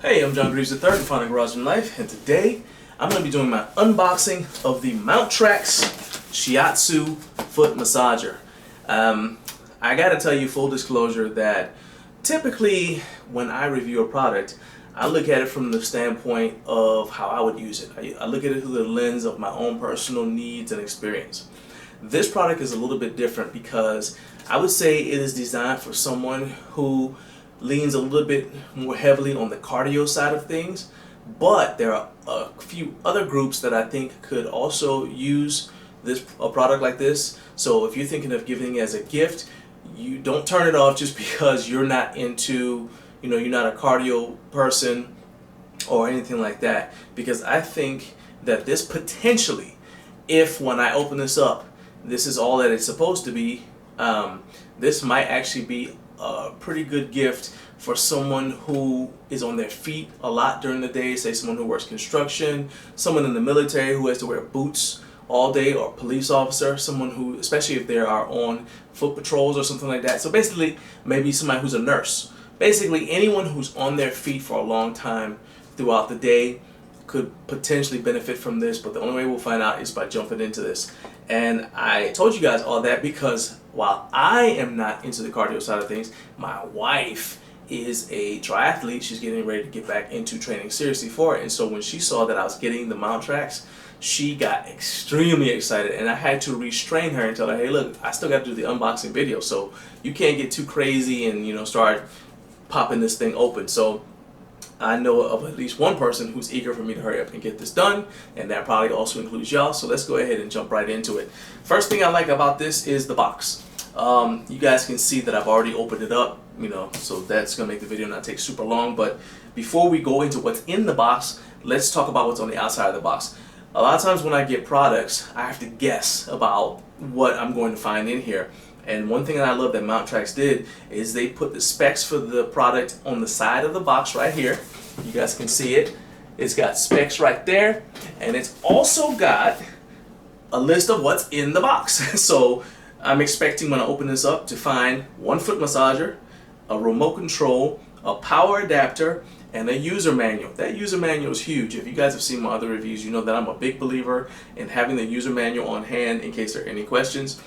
Hey, I'm John Greaves III from Finding Garage in Life, and today I'm going to be doing my unboxing of the MOUNTRAX Shiatsu foot massager. I got to tell you, full disclosure, that typically when I review a product, I look at it from the standpoint of how I would use it. I look at it through the lens of my own personal needs and experience. This product is a little bit different because I would say it is designed for someone who leans a little bit more heavily on the cardio side of things, but there are a few other groups that I think could also use a product like this. So if you're thinking of giving it as a gift, you don't turn it off just because you're not into, you're not a cardio person or anything like that, because I think that this potentially, if when I open this up, this is all that it's supposed to be, this might actually be a pretty good gift for someone who is on their feet a lot during the day, say someone who works construction, someone in the military who has to wear boots all day, or a police officer, someone who, especially if they are on foot patrols or something like that. So basically, maybe somebody who's a nurse. Basically, anyone who's on their feet for a long time throughout the day could potentially benefit from this, but the only way we'll find out is by jumping into this. And I told you guys all that because while I am not into the cardio side of things, my wife is a triathlete. She's getting ready to get back into training seriously for it. And so when she saw that I was getting the MOUNTRAX, she got extremely excited, and I had to restrain her and tell her, hey, look, I still got to do the unboxing video, so you can't get too crazy and start popping this thing open. So I know of at least one person who's eager for me to hurry up and get this done, and that probably also includes y'all. So let's go ahead and jump right into it. First thing I like about this is the box. You guys can see that I've already opened it up, so that's gonna make the video not take super long. But before we go into what's in the box, let's talk about what's on the outside of the box. A lot of times when I get products, I have to guess about what I'm going to find in here. And one thing that I love that MOUNTRAX did is they put the specs for the product on the side of the box right here. You guys can see it. It's got specs right there, and it's also got a list of what's in the box. So I'm expecting when I open this up to find one foot massager, a remote control, a power adapter, and a user manual. That user manual is huge. If you guys have seen my other reviews, you know that I'm a big believer in having the user manual on hand in case there are any questions.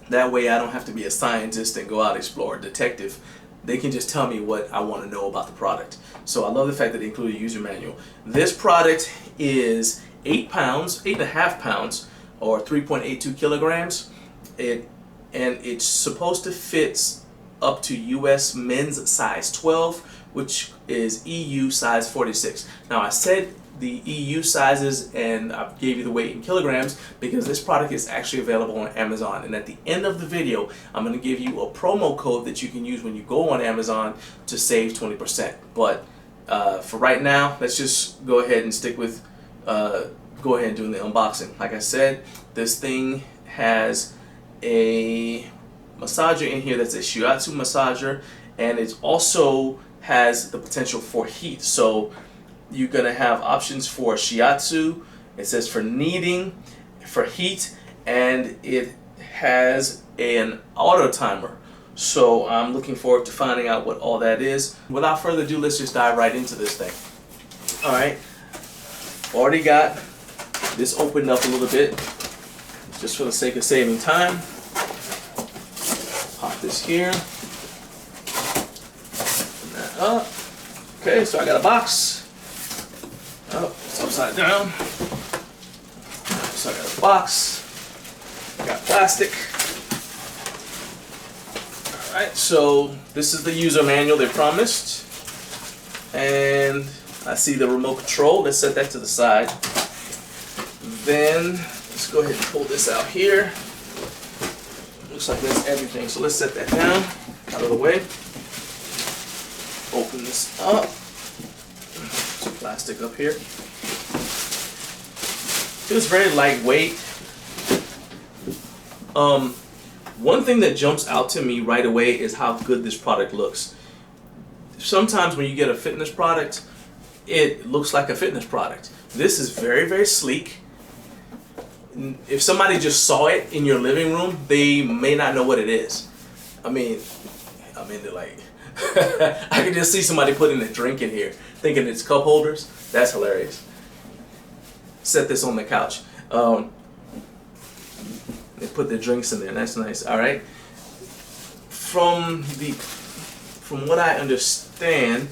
That way I don't have to be a scientist and go out explore, a detective. They can just tell me what I want to know about the product. So I love the fact that they include a user manual. This product is 8.5 pounds, or 3.82 kilograms. It's supposed to fit up to US men's size 12, which is EU size 46. Now I said the EU sizes and I gave you the weight in kilograms because this product is actually available on Amazon. And at the end of the video, I'm going to give you a promo code that you can use when you go on Amazon to save 20%. But for right now, let's just go ahead and stick with go ahead and doing the unboxing. Like I said, this thing has a massager in here that's a Shiatsu massager, and it also has the potential for heat. So you're gonna have options for Shiatsu. It says for kneading, for heat, and it has an auto timer. So I'm looking forward to finding out what all that is. Without further ado, let's just dive right into this thing. All right, already got this opened up a little bit, just for the sake of saving time. Pop this here. Open that up. Okay, so I got a box. Oh, it's upside down. So I got a box. I got plastic. Alright, so this is the user manual they promised. And I see the remote control. Let's set that to the side. Then let's go ahead and pull this out here. Looks like that's everything. So let's set that down, out of the way. Open this up. Some plastic up here. Feels very lightweight. One thing that jumps out to me right away is how good this product looks. Sometimes when you get a fitness product, it looks like a fitness product. This is very, very sleek. If somebody just saw it in your living room, they may not know what it is. I mean, they're like, I can just see somebody putting a drink in here, thinking it's cup holders. That's hilarious. Set this on the couch. They put the drinks in there. That's nice. All right. From what I understand,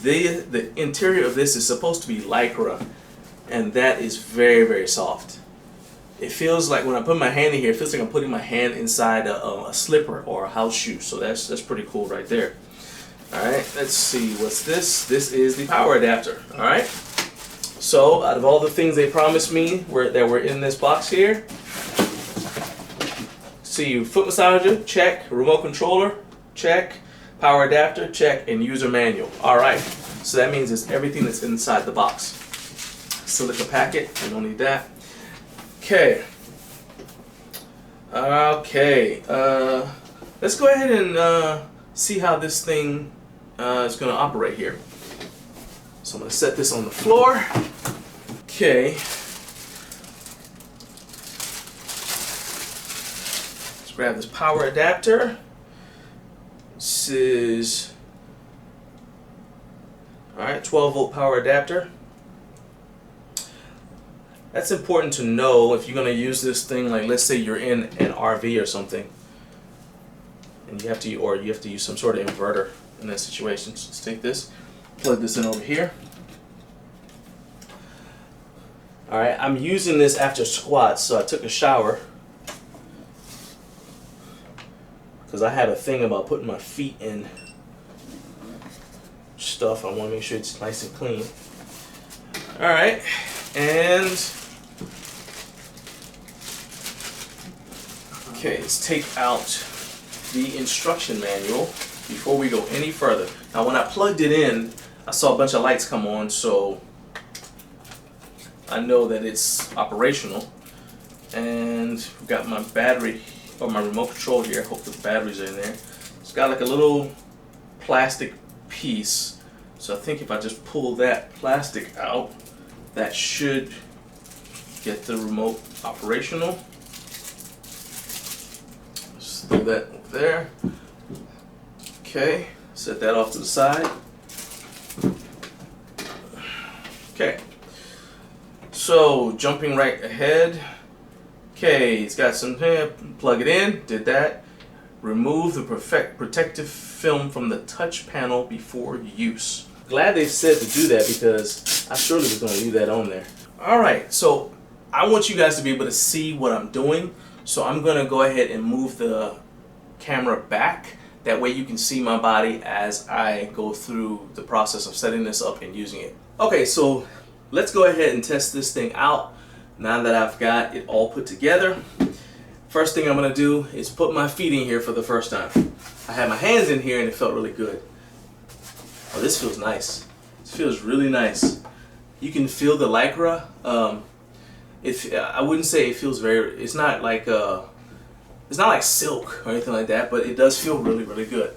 the interior of this is supposed to be Lycra, and that is very, very soft. It feels like when I put my hand in here, it feels like I'm putting my hand inside a slipper or a house shoe. So that's pretty cool right there. All right, let's see, what's this? This is the power adapter. All right. So out of all the things they promised me that were in this box here, see, foot massager, check. Remote controller, check. Power adapter, check. And user manual. All right. So that means it's everything that's inside the box. Silica packet, you don't need that. Okay. Okay. Let's go ahead and see how this thing is going to operate here. So I'm going to set this on the floor. Okay. Let's grab this power adapter. This is, all right, 12-volt power adapter. That's important to know if you're going to use this thing, like let's say you're in an RV or something, and you have to use some sort of inverter in that situation. So let's take this, plug this in over here. All right, I'm using this after squats, so I took a shower because I have a thing about putting my feet in stuff. I want to make sure it's nice and clean. All right, and okay, let's take out the instruction manual before we go any further. Now, when I plugged it in, I saw a bunch of lights come on, so I know that it's operational. And we've got my battery, or my remote control here. I hope the batteries are in there. It's got like a little plastic piece. So I think if I just pull that plastic out, that should get the remote operational. Just throw that over there. Okay, set that off to the side. Okay, so jumping right ahead. Okay, it's got some here. Plug it in. Did that. Remove the protective film from the touch panel before use. Glad they said to do that because I surely was going to leave that on there. Alright, so I want you guys to be able to see what I'm doing. So I'm going to go ahead and move the camera back. That way you can see my body as I go through the process of setting this up and using it. Okay, so let's go ahead and test this thing out now that I've got it all put together. First thing I'm going to do is put my feet in here for the first time. I had my hands in here and it felt really good. Oh, this feels nice. This feels really nice. You can feel the Lycra. I wouldn't say it feels very, it's not like silk or anything like that, but it does feel really, really good.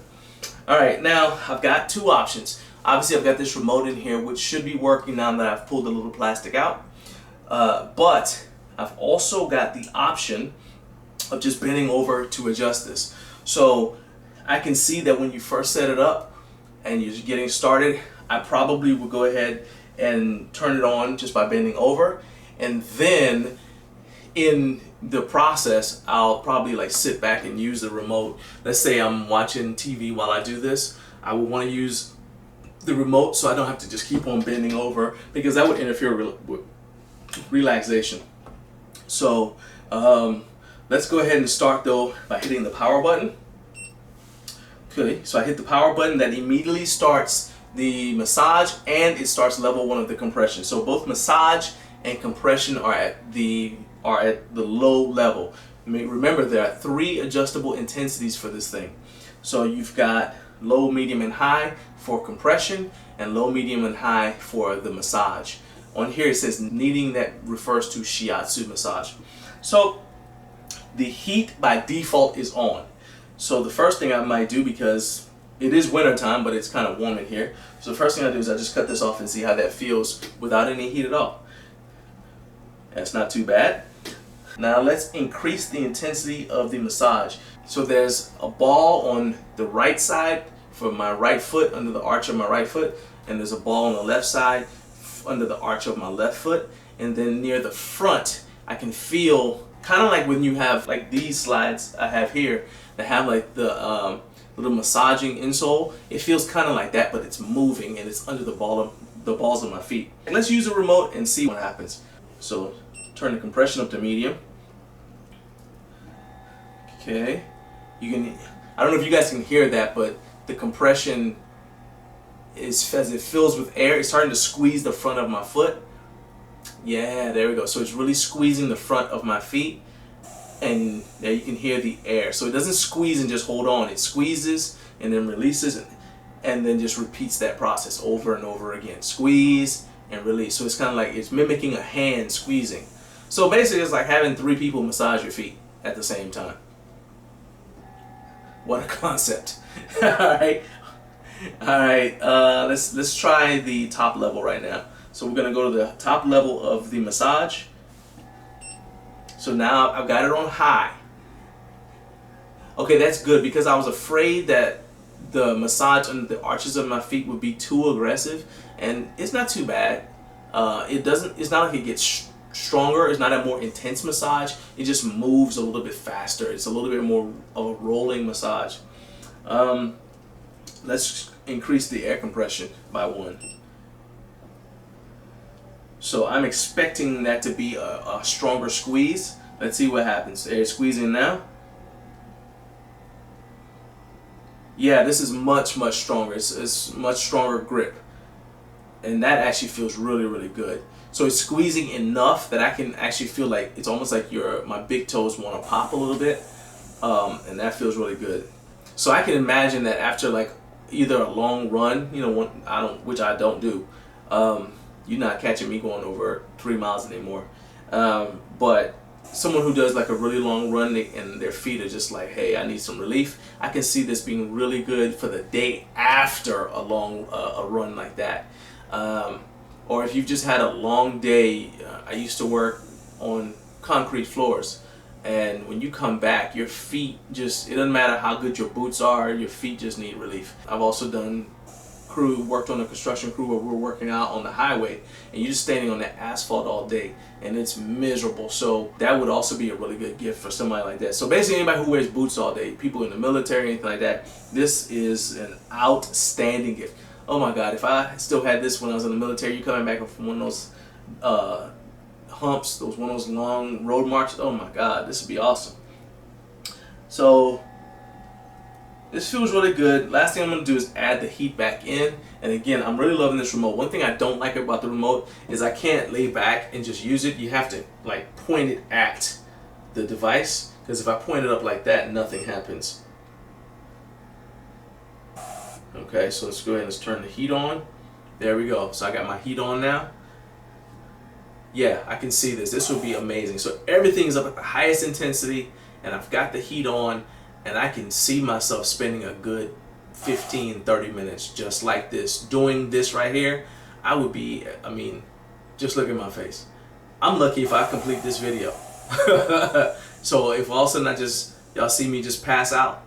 Alright, now I've got two options. Obviously I've got this remote in here which should be working now that I've pulled the little plastic out. But I've also got the option of just bending over to adjust this. So I can see that when you first set it up and you're just getting started, I probably would go ahead and turn it on just by bending over, and then in the process I'll probably like sit back and use the remote. Let's say I'm watching TV while I do this, I would want to use the remote so I don't have to just keep on bending over, because that would interfere with relaxation. So let's go ahead and start though by hitting the power button. Okay, so I hit the power button. That immediately starts the massage and it starts level 1 of the compression. So both massage and compression are at the low level. Remember, there are 3 adjustable intensities for this thing. So you've got low, medium, and high for compression, and low, medium, and high for the massage. On here it says kneading, that refers to Shiatsu massage. So the heat by default is on. So the first thing I might do, because it is winter time but it's kind of warm in here, so the first thing I do is I just cut this off and see how that feels without any heat at all. That's not too bad. Now let's increase the intensity of the massage. So there's a ball on the right side for my right foot, under the arch of my right foot, and there's a ball on the left side under the arch of my left foot, and then near the front I can feel kind of like when you have like these slides I have here that have like the little massaging insole. It feels kind of like that, but it's moving and it's under the balls of my feet. Let's use a remote and see what happens. So turn the compression up to medium. Okay, I don't know if you guys can hear that, but the compression is, as it fills with air, it's starting to squeeze the front of my foot. Yeah, there we go. So it's really squeezing the front of my feet, and there you can hear the air. So it doesn't squeeze and just hold on. It squeezes and then releases, and then just repeats that process over and over again. Squeeze and release. So it's kind of like it's mimicking a hand squeezing. So basically it's like having 3 people massage your feet at the same time. What a concept. Alright, let's try the top level right now. So we're gonna go to the top level of the massage. So now I've got it on high. Okay, that's good, because I was afraid that the massage under the arches of my feet would be too aggressive, and it's not too bad. It's not like it gets stronger. It's not a more intense massage. It just moves a little bit faster. It's a little bit more of a rolling massage. Let's increase the air compression by 1. So I'm expecting that to be a stronger squeeze. Let's see what happens. Air squeezing now. Yeah, this is much stronger. It's much stronger grip, and that actually feels really good. So it's squeezing enough that I can actually feel like it's almost like my big toes want to pop a little bit, and that feels really good. So I can imagine that after like either a long run, you know, which I don't do. You're not catching me going over 3 miles anymore. But someone who does like a really long run and their feet are just like, hey, I need some relief, I can see this being really good for the day after a long a run like that. Or if you've just had a long day. I used to work on concrete floors, and when you come back, your feet just, it doesn't matter how good your boots are, your feet just need relief. I've also worked on a construction crew where we're working out on the highway, and you're just standing on that asphalt all day and it's miserable. So that would also be a really good gift for somebody like that. So basically anybody who wears boots all day, people in the military, anything like that, this is an outstanding gift. Oh my God, if I still had this when I was in the military, you coming back from one of those humps, one of those long road marches, oh my God, this would be awesome. So this feels really good. Last thing I'm going to do is add the heat back in. And again, I'm really loving this remote. One thing I don't like about the remote is I can't lay back and just use it. You have to like point it at the device, because if I point it up like that, nothing happens. Okay, so let's go ahead and let's turn the heat on. There we go. So I got my heat on now. Yeah, I can see this. This will be amazing. So everything's up at the highest intensity, and I've got the heat on, and I can see myself spending a good 15-30 minutes just like this, doing this right here. I would be, I mean, just look at my face. I'm lucky if I complete this video. So if all of a sudden y'all see me just pass out,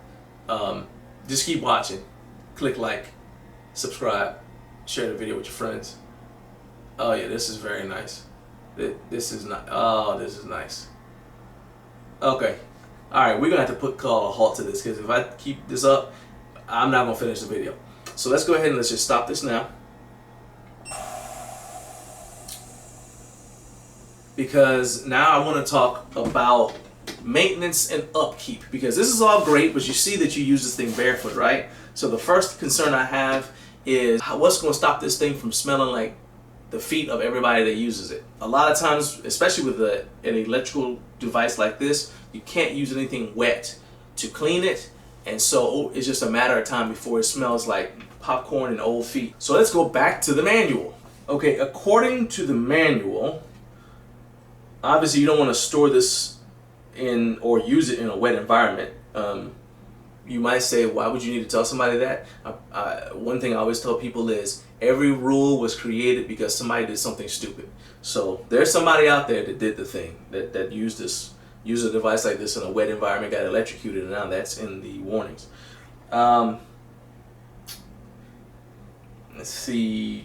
just keep watching. Click like, subscribe, share the video with your friends. Oh yeah, this is very nice. This is not. Oh, this is nice. Okay, all right, we're gonna have to call a halt to this, because if I keep this up, I'm not gonna finish the video. So let's go ahead and let's just stop this now, because now I want to talk about maintenance and upkeep, because this is all great, but you see that you use this thing barefoot, right? So the first concern I have is what's going to stop this thing from smelling like the feet of everybody that uses it. A lot of times, especially with an electrical device like this, you can't use anything wet to clean it, and so it's just a matter of time before it smells like popcorn and old feet. So let's go back to the manual. Okay, according to the manual, obviously you don't want to store this in or use it in a wet environment. You might say, why would you need to tell somebody that? One thing I always tell people is every rule was created because somebody did something stupid. So there's somebody out there that did the thing, that used a device like this in a wet environment, got electrocuted, and now that's in the warnings. let's see.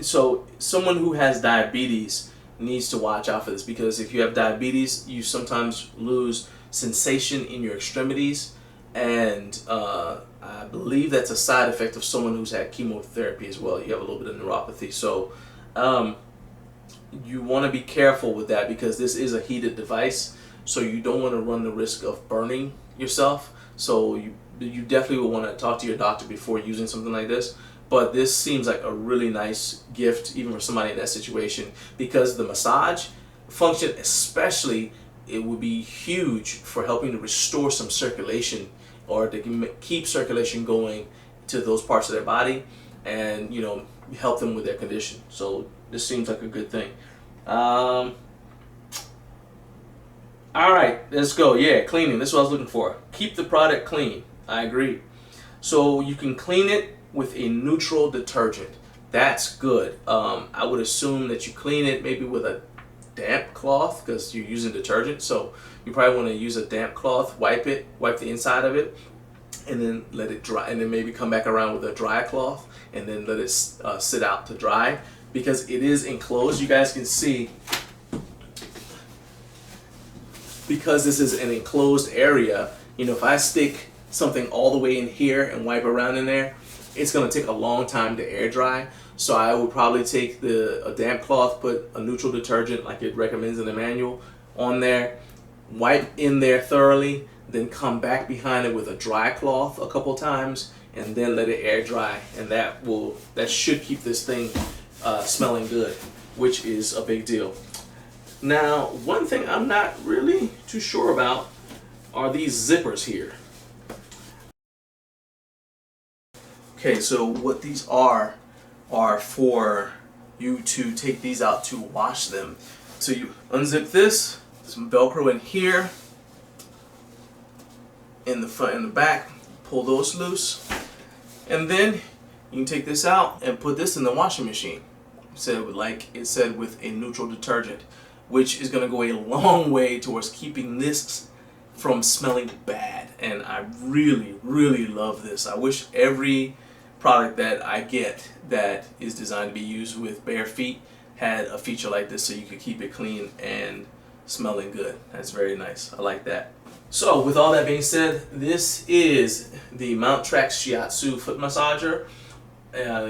So someone who has diabetes needs to watch out for this, because if you have diabetes, you sometimes lose sensation in your extremities, and I believe that's a side effect of someone who's had chemotherapy as well. You have a little bit of neuropathy, so you want to be careful with that, because this is a heated device, so you don't want to run the risk of burning yourself. So you definitely will want to talk to your doctor before using something like this. But this seems like a really nice gift, even for somebody in that situation, because the massage function especially, it would be huge for helping to restore some circulation, or to keep circulation going to those parts of their body, and help them with their condition. So this seems like a good thing. All right, let's go. Yeah, cleaning. This is what I was looking for. Keep the product clean. I agree. So you can clean it with a neutral detergent. That's good. I would assume that you clean it maybe with a damp cloth, because you're using detergent. So you probably want to use a damp cloth, wipe the inside of it, and then let it dry, and then maybe come back around with a dry cloth, and then let it sit out to dry, because it is enclosed. You guys can see, because this is an enclosed area, if I stick something all the way in here and wipe around in there, it's going to take a long time to air dry. So I would probably take a damp cloth, put a neutral detergent like it recommends in the manual on there, wipe in there thoroughly, then come back behind it with a dry cloth a couple times, and then let it air dry, and that should keep this thing smelling good, which is a big deal. Now, one thing I'm not really too sure about are these zippers here. Okay, so what these are for you to take these out to wash them. So you unzip this, some Velcro in here, in the front and the back, pull those loose, and then you can take this out and put this in the washing machine. Like it said, with a neutral detergent, which is going to go a long way towards keeping this from smelling bad. And I really, really love this. I wish every product that I get that is designed to be used with bare feet had a feature like this, so you could keep it clean and smelling good. That's very nice. I like that. So with all that being said, this is the MOUNTRAX Shiatsu foot massager.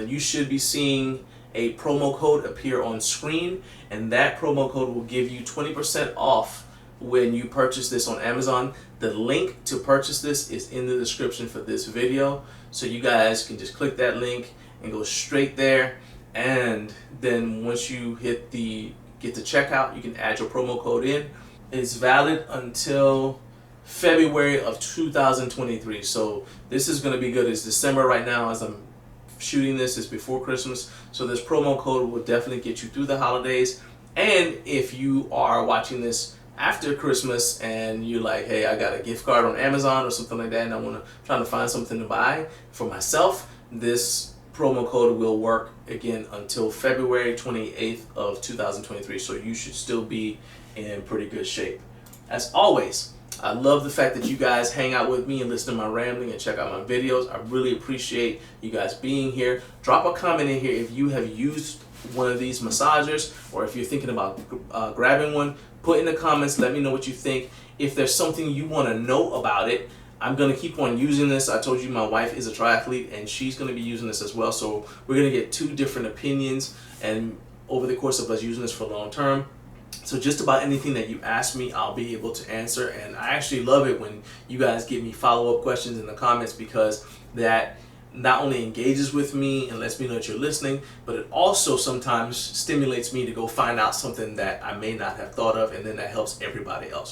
You should be seeing a promo code appear on screen, and that promo code will give you 20% off when you purchase this on Amazon. The link to purchase this is in the description for this video, so you guys can just click that link and go straight there, and then once you get to checkout, you can add your promo code in. It's valid until February of 2023, so this is going to be good. It's December right now as I'm shooting this. Is before Christmas, so this promo code will definitely get you through the holidays. And if you are watching this after Christmas and you're like, hey, I got a gift card on Amazon or something like that, and I want to try to find something to buy for myself, this promo code will work again until February 28th of 2023, so you should still be in pretty good shape. As always, I love the fact that you guys hang out with me and listen to my rambling and check out my videos. I really appreciate you guys being here. Drop a comment in here if you have used one of these massagers, or if you're thinking about grabbing one. Put in the comments, let me know what you think. If there's something you want to know about it, I'm going to keep on using this. I told you my wife is a triathlete, and she's going to be using this as well. So we're going to get two different opinions, and over the course of us using this for long term. So just about anything that you ask me, I'll be able to answer. And I actually love it when you guys give me follow-up questions in the comments, because that not only engages with me and lets me know that you're listening, but it also sometimes stimulates me to go find out something that I may not have thought of, and then that helps everybody else.